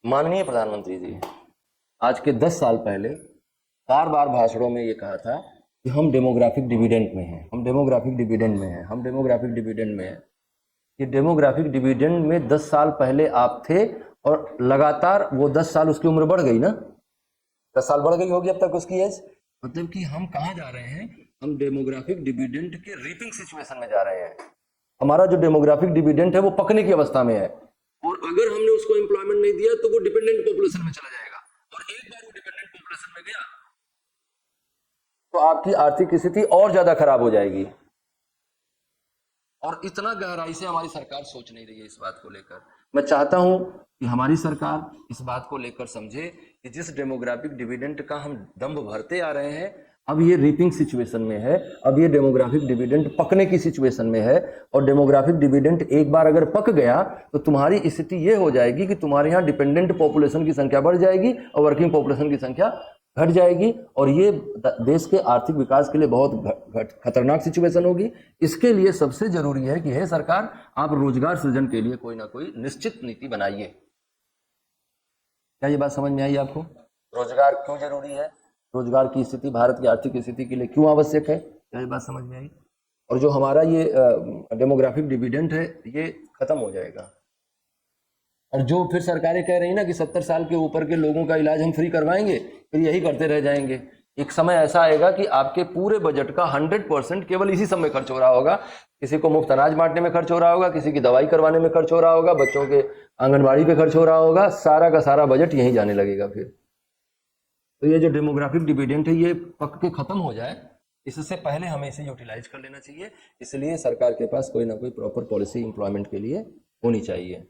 माननीय प्रधानमंत्री जी, आज के 10 साल पहले बार बार भाषणों में ये कहा था कि हम डेमोग्राफिक डिविडेंड में हैं, हम डेमोग्राफिक डिविडेंड में हैं, हम डेमोग्राफिक डिविडेंड में हैं। ये डेमोग्राफिक डिविडेंड में 10 साल पहले आप थे और लगातार वो 10 साल उसकी उम्र बढ़ गई ना, 10 साल बढ़ गई होगी अब तक उसकी एज। मतलब कि हम कहाँ जा रहे हैं, हम डेमोग्राफिक डिविडेंड के रीपिंग सिचुएशन में जा रहे हैं। हमारा जो डेमोग्राफिक डिविडेंड है वो पकने की अवस्था में है, और अगर हमने उसको एम्प्लॉयमेंट नहीं दिया तो वो डिपेंडेंट पॉपुलेशन में चला जाएगा, और एक बार वो डिपेंडेंट पॉपुलेशन में गया तो आपकी आर्थिक स्थिति और ज्यादा खराब हो जाएगी। और इतना गहराई से हमारी सरकार सोच नहीं रही है इस बात को लेकर। मैं चाहता हूं कि हमारी सरकार इस बात को लेकर समझे कि जिस डेमोग्राफिक डिविडेंड का हम दम्भ भरते आ रहे हैं, अब ये रीपिंग सिचुएशन में है, अब ये डेमोग्राफिक डिविडेंड पकने की सिचुएशन में है। और डेमोग्राफिक डिविडेंड एक बार अगर पक गया तो तुम्हारी स्थिति ये हो जाएगी कि तुम्हारे यहाँ डिपेंडेंट पॉपुलेशन की संख्या बढ़ जाएगी और वर्किंग पॉपुलेशन की संख्या घट जाएगी, और ये देश के आर्थिक विकास के लिए बहुत खतरनाक सिचुएशन होगी। इसके लिए सबसे जरूरी है कि हे सरकार, आप रोजगार सृजन के लिए कोई ना कोई निश्चित नीति बनाइए। क्या ये बात समझ में आई आपको? रोजगार क्यों जरूरी है, रोजगार की स्थिति भारत की आर्थिक स्थिति के लिए क्यों आवश्यक है, क्या ये बात समझ में आई? और जो हमारा ये डेमोग्राफिक डिविडेंड है ये खत्म हो जाएगा। और जो फिर सरकारें कह रही ना कि 70 साल के ऊपर के लोगों का इलाज हम फ्री करवाएंगे, फिर यही करते रह जाएंगे। एक समय ऐसा आएगा कि आपके पूरे बजट का 100% केवल इसी सब में खर्च हो रहा होगा। किसी को मुफ्त अनाज बांटने में खर्च हो रहा होगा, किसी की दवाई करवाने में खर्च हो रहा होगा, बच्चों के आंगनबाड़ी पे खर्च हो रहा होगा, सारा का सारा बजट यहीं जाने लगेगा फिर। तो ये जो डेमोग्राफिक डिविडेंड है ये पक के खत्म हो जाए, इससे पहले हमें इसे यूटिलाइज कर लेना चाहिए। इसलिए सरकार के पास कोई ना कोई प्रॉपर पॉलिसी एम्प्लॉयमेंट के लिए होनी चाहिए।